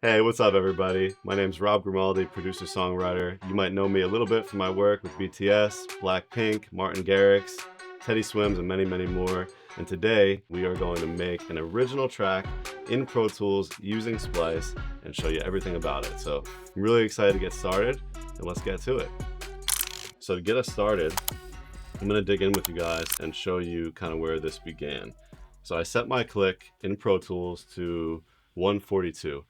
Hey, what's up, everybody? My name's Rob Grimaldi, producer-songwriter. You might know me a little bit from my work with BTS, Blackpink, Martin Garrix, Teddy Swims, and many, many more. And today, we are going to make an original track in Pro Tools using Splice and show you everything about it. So I'm really excited to get started, and let's get to it. So to get us started, I'm going to dig in with you guys and show you kind of where this began. So I set my click in Pro Tools to 142.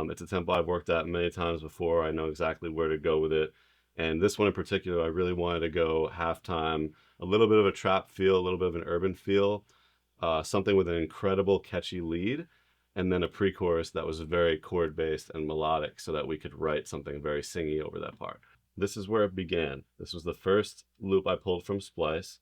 It's a tempo I've worked at many times before. I know exactly where to go with it. And this one in particular, I really wanted to go halftime, a little bit of a trap feel, a little bit of an urban feel, something with an incredible catchy lead, and then a pre-chorus that was very chord-based and melodic so that we could write something very singy over that part. This is where it began. This was the first loop I pulled from Splice.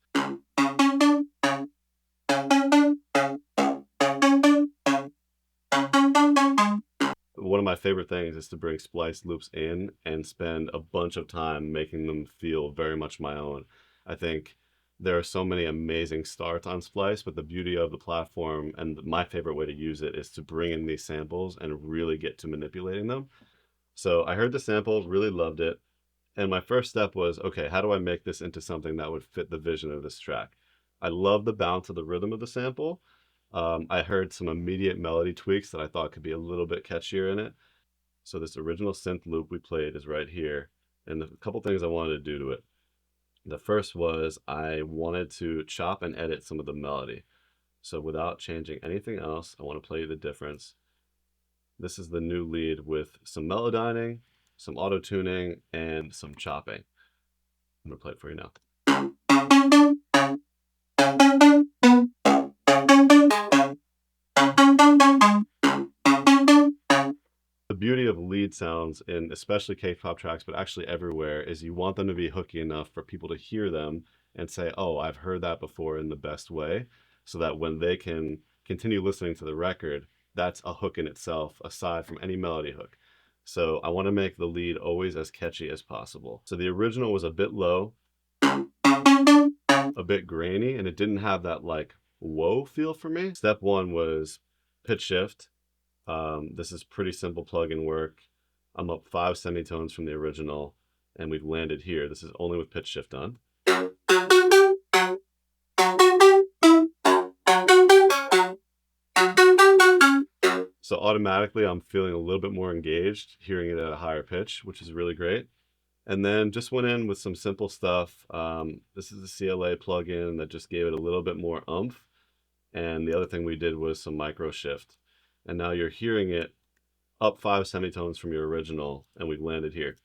One of my favorite things is to bring splice loops in and spend a bunch of time making them feel very much my own. I think there are so many amazing starts on Splice, but the beauty of the platform and my favorite way to use it is to bring in these samples and really get to manipulating them. So I heard the sample, really loved it. And my first step was, okay, how do I make this into something that would fit the vision of this track? I love the bounce of the rhythm of the sample. I heard some immediate melody tweaks that I thought could be a little bit catchier in it. So this original synth loop we played is right here. And a couple things I wanted to do to it. The first was I wanted to chop and edit some of the melody. So without changing anything else, I want to play you the difference. This is the new lead with some melodyning, some auto-tuning, and some chopping. I'm going to play it for you now. The beauty of lead sounds in especially K-pop tracks, but actually everywhere, is you want them to be hooky enough for people to hear them and say, oh, I've heard that before in the best way, so that when they can continue listening to the record, that's a hook in itself, aside from any melody hook. So I want to make the lead always as catchy as possible. So the original was a bit low, a bit grainy, and it didn't have that like whoa feel for me. Step one was pitch shift. This is pretty simple plugin work. I'm up 5 semitones from the original, and we've landed here. This is only with pitch shift on. So automatically I'm feeling a little bit more engaged, hearing it at a higher pitch, which is really great. And then just went in with some simple stuff. This is a CLA plugin that just gave it a little bit more oomph. And the other thing we did was some micro shift. And now you're hearing it up 5 semitones from your original, and we've landed here.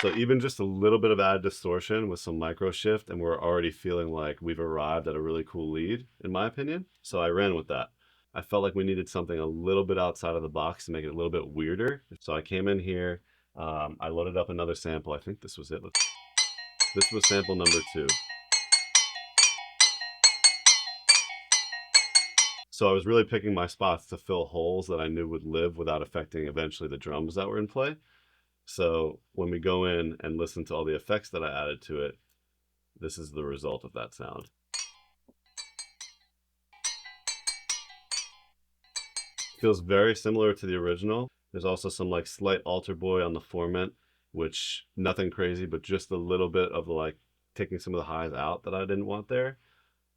So even just a little bit of added distortion with some micro shift, and we're already feeling like we've arrived at a really cool lead, in my opinion. So I ran with that. I felt like we needed something a little bit outside of the box to make it a little bit weirder. So I came in here, I loaded up another sample. I think this was it. This was sample number 2. So I was really picking my spots to fill holes that I knew would live without affecting eventually the drums that were in play. So when we go in and listen to all the effects that I added to it, this is the result of that sound. Feels very similar to the original. There's also some like slight alter boy on the formant, which nothing crazy, but just a little bit of like taking some of the highs out that I didn't want there.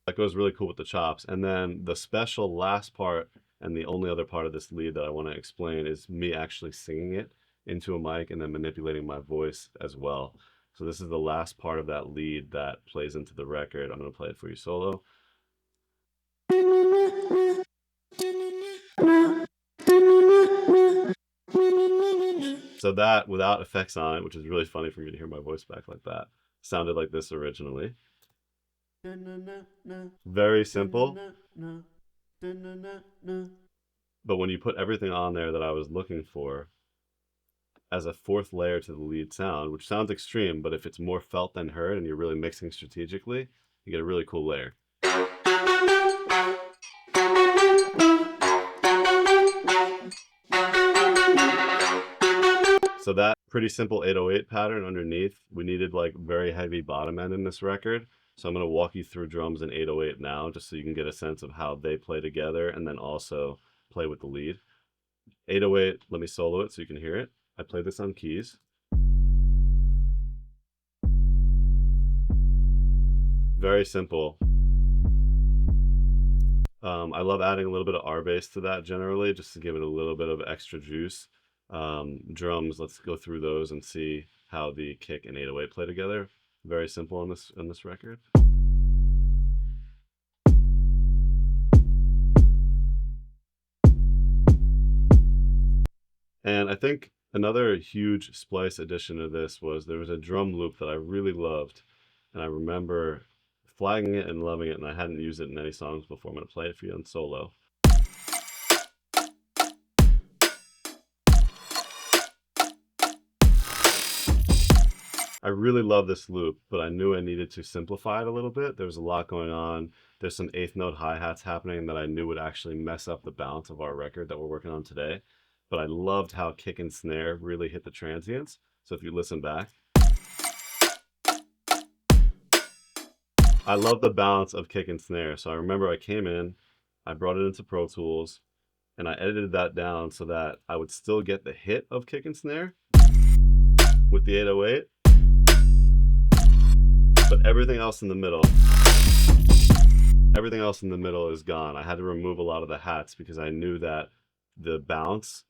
That goes really cool with the chops. And then the special last part, and the only other part of this lead that I want to explain, is me actually singing it into a mic and then manipulating my voice as well. So this is the last part of that lead that plays into the record. I'm going to play it for you solo. So that, without effects on it, which is really funny for me to hear my voice back like that, sounded like this originally. Very simple. But when you put everything on there that I was looking for as a fourth layer to the lead sound, which sounds extreme, but if it's more felt than heard and you're really mixing strategically, you get a really cool layer. So that pretty simple 808 pattern underneath, we needed like very heavy bottom end in this record. So I'm going to walk you through drums in 808 now, just so you can get a sense of how they play together and then also play with the lead. 808, let me solo it so you can hear it. I play this on keys. Very simple. I love adding a little bit of R bass to that generally, just to give it a little bit of extra juice. Drums, let's go through those and see how the kick and 808 play together. Very simple on this record. And I think another huge Splice addition to this was there was a drum loop that I really loved, and I remember flagging it and loving it, and I hadn't used it in any songs before. I'm going to play it for you on solo. I really love this loop, but I knew I needed to simplify it a little bit. There was a lot going on. There's some eighth note hi-hats happening that I knew would actually mess up the balance of our record that we're working on today. But I loved how kick and snare really hit the transients. So if you listen back, I love the balance of kick and snare. So I remember I came in, I brought it into Pro Tools, and I edited that down so that I would still get the hit of kick and snare with the 808, but everything else in the middle is gone. I had to remove a lot of the hats because I knew that the bounce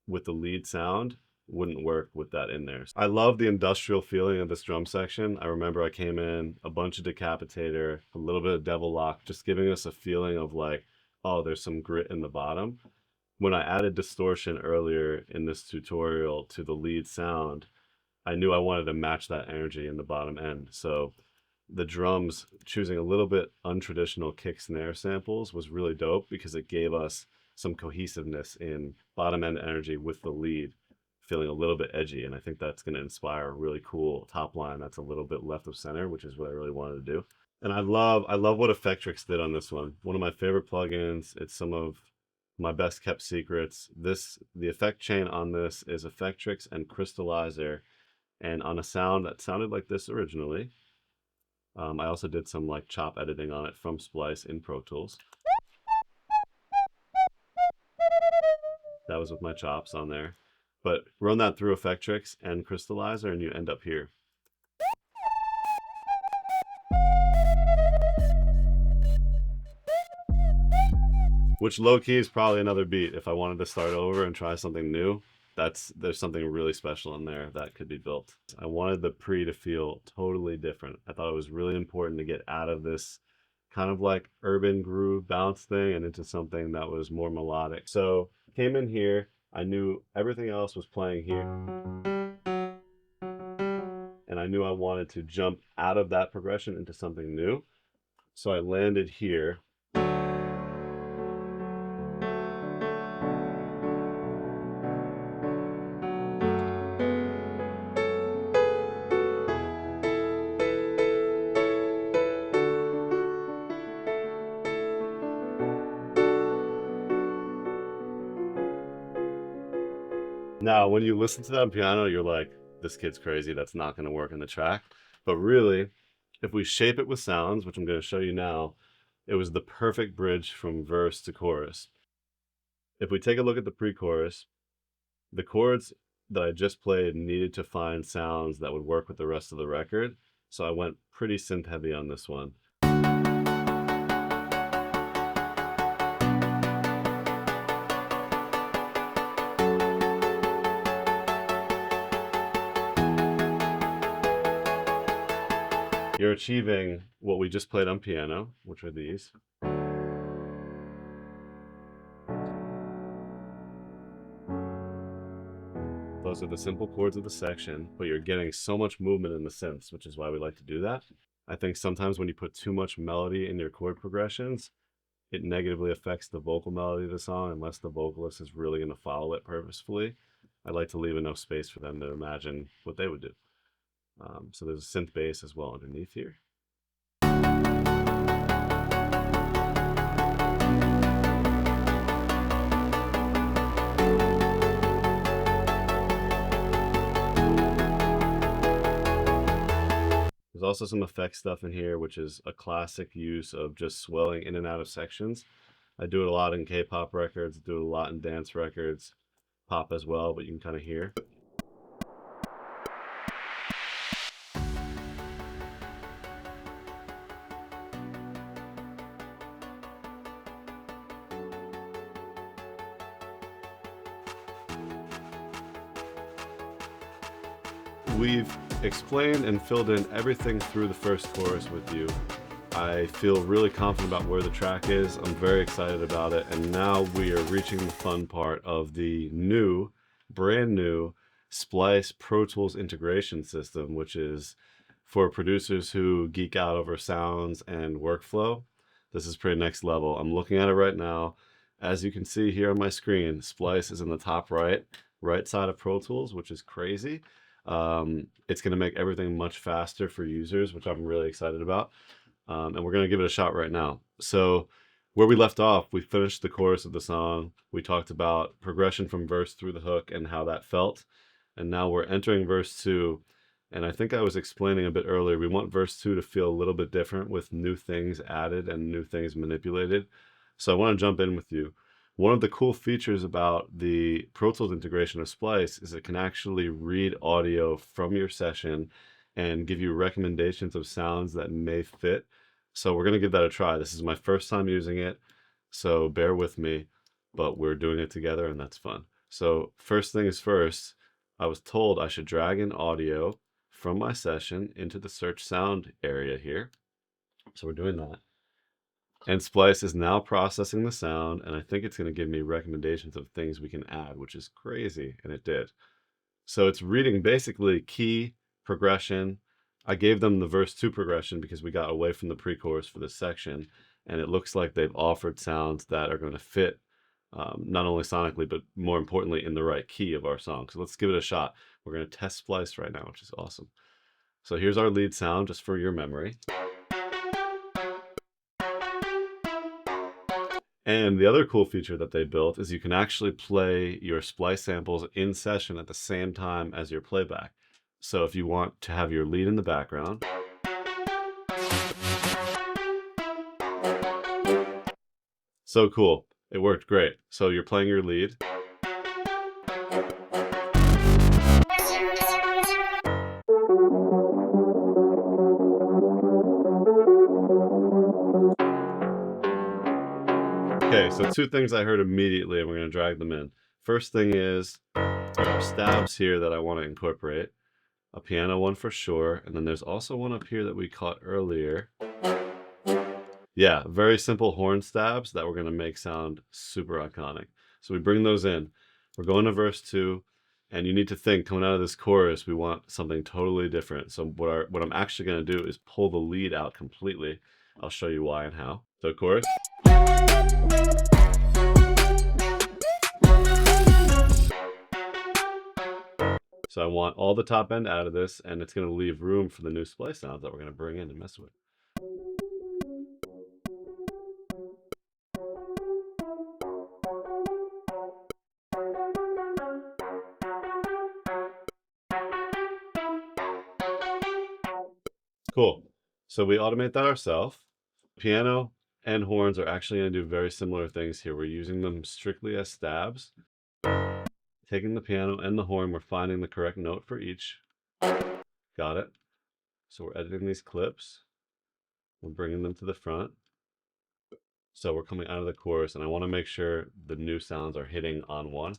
with the lead sound wouldn't work with that in there. I love the industrial feeling of this drum section. I remember I came in, a bunch of decapitator, a little bit of devil lock, just giving us a feeling of like, oh, there's some grit in the bottom. When I added distortion earlier in this tutorial to the lead sound, I knew I wanted to match that energy in the bottom end. So the drums choosing a little bit untraditional kick snare samples was really dope because it gave us some cohesiveness in bottom end energy with the lead feeling a little bit edgy. And I think that's going to inspire a really cool top line that's a little bit left of center, which is what I really wanted to do. And I love what Effectrix did on this one. One of my favorite plugins. It's some of my best kept secrets. The effect chain on this is Effectrix and Crystallizer, and on a sound that sounded like this originally. I also did some like chop editing on it from Splice in Pro Tools. That was with my chops on there. But run that through Effectrix and Crystallizer and you end up here. Which low-key is probably another beat. If I wanted to start over and try something new, there's something really special in there that could be built. I wanted the pre to feel totally different. I thought it was really important to get out of this kind of like urban groove bounce thing and into something that was more melodic. So came in here, I knew everything else was playing here. And I knew I wanted to jump out of that progression into something new. So I landed here. Now, when you listen to that on piano, you're like, this kid's crazy. That's not going to work in the track. But really, if we shape it with sounds, which I'm going to show you now, it was the perfect bridge from verse to chorus. If we take a look at the pre-chorus, the chords that I just played needed to find sounds that would work with the rest of the record. So I went pretty synth heavy on this one. You're achieving what we just played on piano, which are these. Those are the simple chords of the section, but you're getting so much movement in the synths, which is why we like to do that. I think sometimes when you put too much melody in your chord progressions, it negatively affects the vocal melody of the song unless the vocalist is really going to follow it purposefully. I like to leave enough space for them to imagine what they would do. So there's a synth bass as well underneath here. There's also some effect stuff in here, which is a classic use of just swelling in and out of sections. I do it a lot in K-pop records, do it a lot in dance records, pop as well, but you can kind of hear. We've explained and filled in everything through the first chorus with you. I feel really confident about where the track is. I'm very excited about it. And now we are reaching the fun part of the brand new Splice Pro Tools integration system, which is for producers who geek out over sounds and workflow. This is pretty next level. I'm looking at it right now. As you can see here on my screen, Splice is in the top right side of Pro Tools, which is crazy. It's going to make everything much faster for users, which I'm really excited about. And we're going to give it a shot right now. So where we left off, we finished the chorus of the song. We talked about progression from verse through the hook and how that felt. And now we're entering verse 2. And I think I was explaining a bit earlier, we want verse 2 to feel a little bit different with new things added and new things manipulated. So I want to jump in with you. One of the cool features about the Pro Tools integration of Splice is it can actually read audio from your session and give you recommendations of sounds that may fit. So we're going to give that a try. This is my first time using it, so bear with me, but we're doing it together and that's fun. So first thing is first, I was told I should drag in audio from my session into the search sound area here. So we're doing that. And Splice is now processing the sound, and I think it's going to give me recommendations of things we can add, which is crazy, and it did. So it's reading basically key, progression. I gave them the verse 2 progression because we got away from the pre-chorus for this section, and it looks like they've offered sounds that are going to fit not only sonically, but more importantly in the right key of our song. So let's give it a shot. We're going to test Splice right now, which is awesome. So here's our lead sound, just for your memory. And the other cool feature that they built is you can actually play your Splice samples in session at the same time as your playback. So if you want to have your lead in the background, so cool. It worked great. So you're playing your lead. Okay, so two things I heard immediately, and we're going to drag them in. First thing is there are stabs here that I want to incorporate. A piano one for sure, and then there's also one up here that we caught earlier. Yeah, very simple horn stabs that we're going to make sound super iconic. So we bring those in. We're going to verse 2, and you need to think, coming out of this chorus, we want something totally different. So what I'm actually going to do is pull the lead out completely. I'll show you why and how. So chorus. So I want all the top end out of this, and it's going to leave room for the new Splice sounds that we're going to bring in and mess with. Cool. So we automate that ourselves. Piano and horns are actually going to do very similar things here. We're using them strictly as stabs. Taking the piano and the horn, we're finding the correct note for each. Got it. So we're editing these clips. We're bringing them to the front. So we're coming out of the chorus, and I want to make sure the new sounds are hitting on one.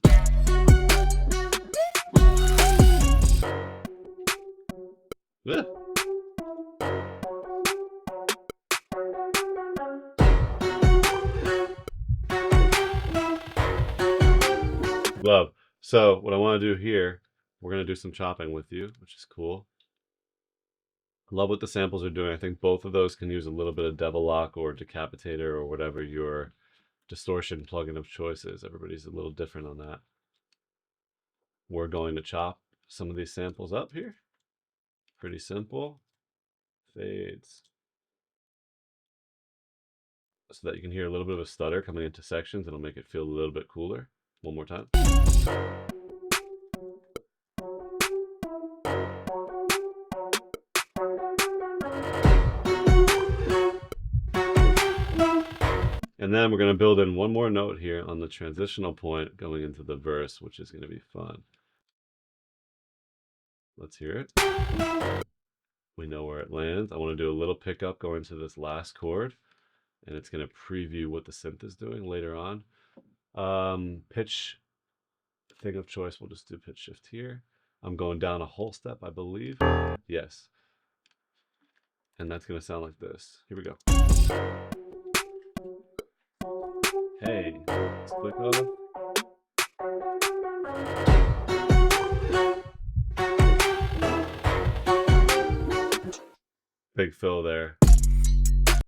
Yeah. Love. So what I want to do here, we're going to do some chopping with you, which is cool. Love what the samples are doing. I think both of those can use a little bit of Devil Lock or Decapitator or whatever your distortion plugin of choice is. Everybody's a little different on that. We're going to chop some of these samples up here. Pretty simple. Fades. So that you can hear a little bit of a stutter coming into sections. It'll make it feel a little bit cooler. One more time. And then we're going to build in one more note here on the transitional point going into the verse, which is going to be fun. Let's hear it. We know where it lands. I want to do a little pickup going to this last chord, and it's going to preview what the synth is doing later on. Pitch thing of choice, we'll just do pitch shift here. I'm going down a whole step, I believe. Yes. And that's going to sound like this. Here we go. Hey, let's click off. Big fill there.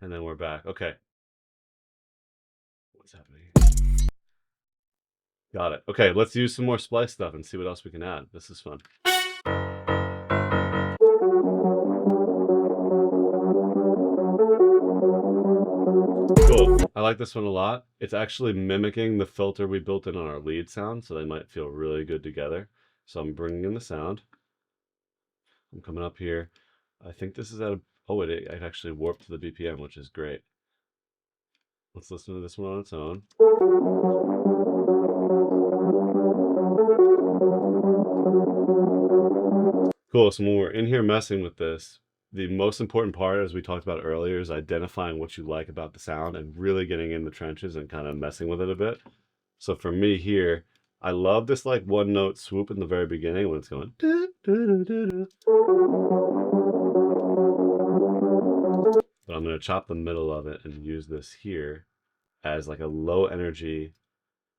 And then we're back. Okay. What's happening? Got it. Okay, let's use some more Splice stuff and see what else we can add. This is fun. Cool. I like this one a lot. It's actually mimicking the filter we built in on our lead sound, so they might feel really good together. So I'm bringing in the sound. I'm coming up here. I think this is at a... Oh, it actually warped to the BPM, which is great. Let's listen to this one on its own. Cool, so when we're in here messing with this, the most important part, as we talked about earlier, is identifying what you like about the sound and really getting in the trenches and kind of messing with it a bit. So for me here, I love this like one note swoop in the very beginning when it's going. But I'm going to chop the middle of it and use this here as like a low energy,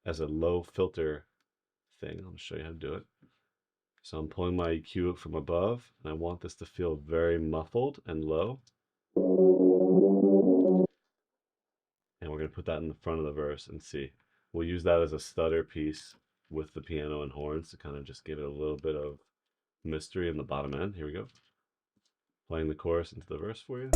as a low filter thing. I'll show you how to do it. So I'm pulling my EQ from above, and I want this to feel very muffled and low. And we're going to put that in the front of the verse and see. We'll use that as a stutter piece with the piano and horns to kind of just give it a little bit of mystery in the bottom end. Here we go. Playing the chorus into the verse for you.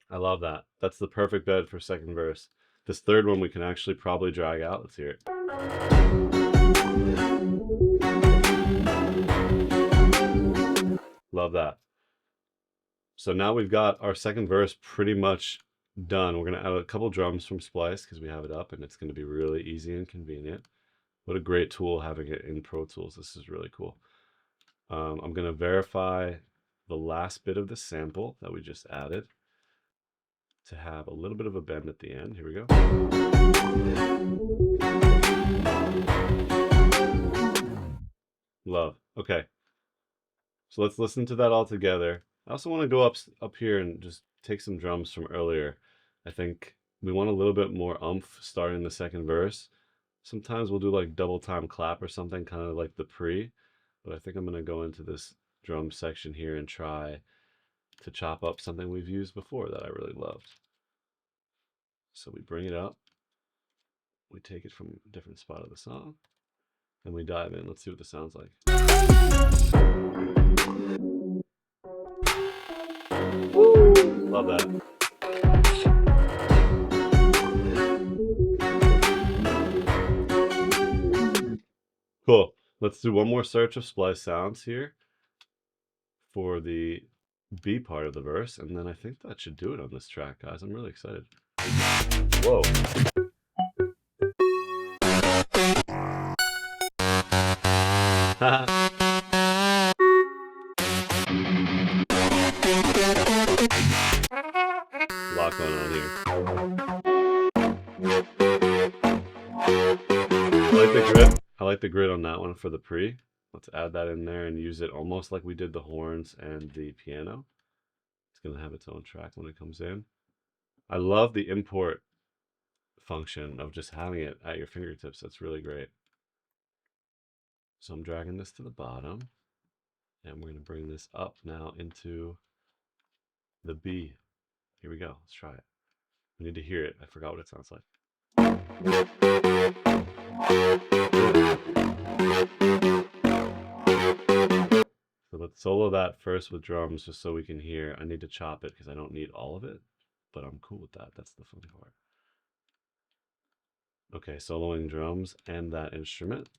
I love that. That's the perfect bed for second verse. This third one we can actually probably drag out. Let's hear it. Love that. So now we've got our second verse pretty much done. We're going to add a couple drums from Splice because we have it up, and it's going to be really easy and convenient. What a great tool having it in Pro Tools. This is really cool. I'm going to verify the last bit of the sample that we just added to have a little bit of a bend at the end. Here we go. Love. Okay. So let's listen to that all together. I also want to go up here and just take some drums from earlier. I think we want a little bit more oomph starting the second verse. Sometimes we'll do like double time clap or something, kind of like the pre. But I think I'm going to go into this drum section here and try to chop up something we've used before that I really loved. So we bring it up. We take it from a different spot of the song. And we dive in. Let's see what this sounds like. Woo! Love that. Cool. Let's do one more search of Splice sounds here for the B part of the verse, and then I think that should do it on this track, guys. I'm really excited. Whoa. Lot going on here. I like the grid on that one for the pre. Let's add that in there and use it almost like we did the horns and the piano. It's going to have its own track when it comes in. I love the import function of just having it at your fingertips. That's really great. So I'm dragging this to the bottom, and we're going to bring this up now into the B. Here we go. Let's try it. We need to hear it. I forgot what it sounds like. So let's solo that first with drums just so we can hear. I need to chop it because I don't need all of it, but I'm cool with that. That's the funny part. Okay, soloing drums and that instrument.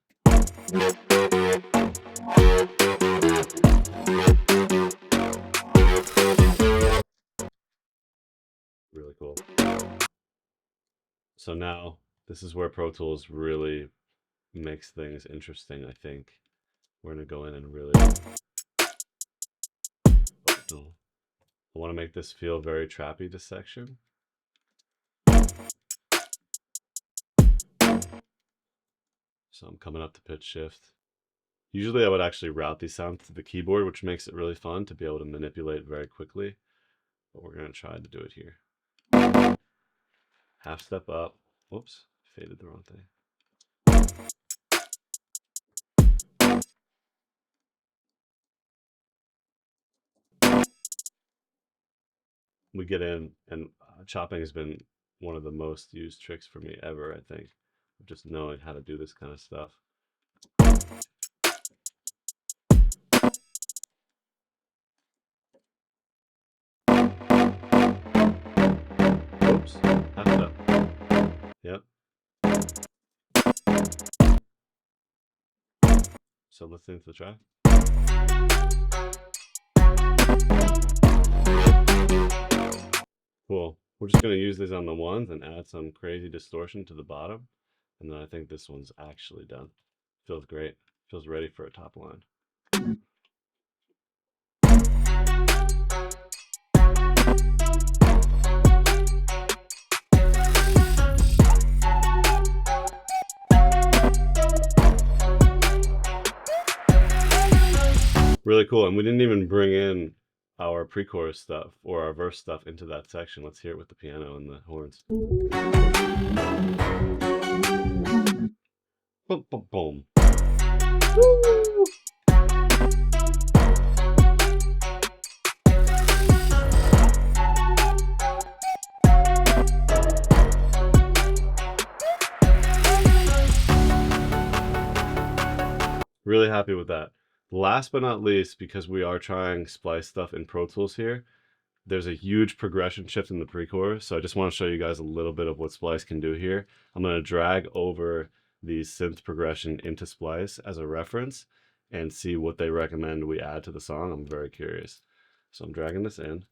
Really cool. So now this is where Pro Tools really makes things interesting, I think. We're gonna go in and really, I want to make this feel very trappy, this section. So I'm coming up to pitch shift. Usually I would actually route these sounds to the keyboard, which makes it really fun to be able to manipulate very quickly. But we're gonna try to do it here. Half step up. Whoops, faded the wrong thing. We get in, and chopping has been one of the most used tricks for me ever, I think. Just knowing how to do this kind of stuff. Oops, half step. Yep. So let's into the track. Cool. We're just going to use these on the ones and add some crazy distortion to the bottom. And then I think this one's actually done. Feels great. Feels ready for a top line. Really cool. And we didn't even bring in our pre-chorus stuff or our verse stuff into that section. Let's hear it with the piano and the horns. Boom, boom, boom. Woo! Really happy with that. Last but not least, because we are trying Splice stuff in Pro Tools here, there's a huge progression shift in the pre-chorus. So I just want to show you guys a little bit of what Splice can do here. I'm going to drag over the synth progression into Splice as a reference and see what they recommend we add to the song. I'm very curious. So I'm dragging this in.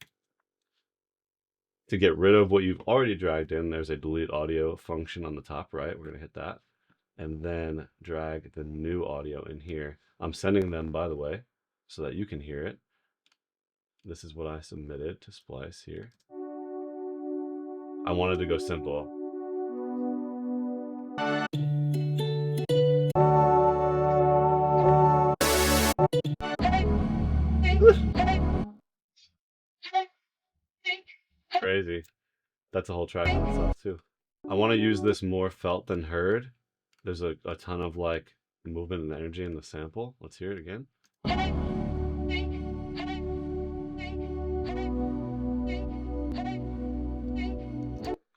To get rid of what you've already dragged in, there's a delete audio function on the top right. We're going to hit that. And then drag the new audio in here. I'm sending them, by the way, so that you can hear it. This is what I submitted to Splice here. I wanted to go simple. Crazy. That's a whole track in itself too. I want to use this more felt than heard. There's a ton of like movement and energy in the sample. Let's hear it again.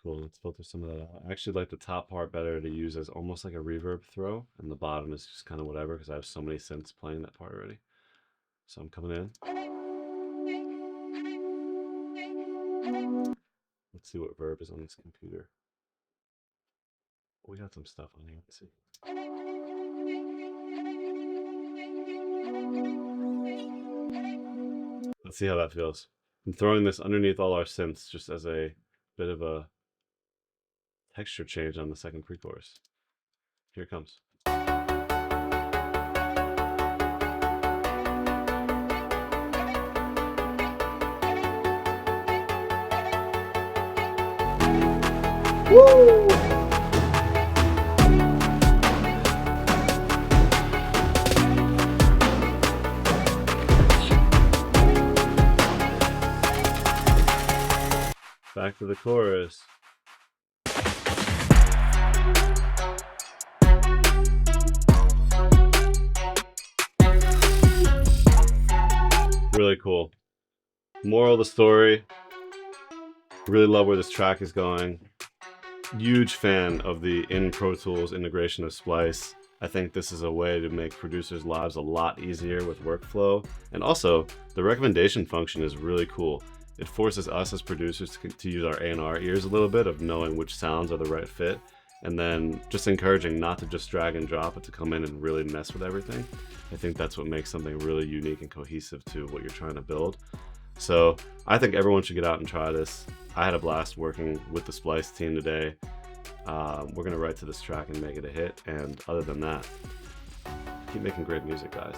Cool, let's filter some of that out. I actually like the top part better to use as almost like a reverb throw, and the bottom is just kind of whatever because I have so many synths playing that part already. So I'm coming in. Let's see what verb is on this computer. We got some stuff on here. Let's see. Let's see how that feels. I'm throwing this underneath all our synths just as a bit of a texture change on the second pre-chorus. Here it comes. Woo! Back to the chorus. Really cool. Moral of the story, really love where this track is going. Huge fan of the in Pro Tools integration of Splice. I think this is a way to make producers' lives a lot easier with workflow. And also, the recommendation function is really cool. It forces us as producers to use our A&R ears a little bit of knowing which sounds are the right fit. and then just encouraging not to just drag and drop, but to come in and really mess with everything. I think that's what makes something really unique and cohesive to what you're trying to build. So I think everyone should get out and try this. I had a blast working with the Splice team today. We're gonna write to this track and make it a hit, and other than that, keep making great music, guys.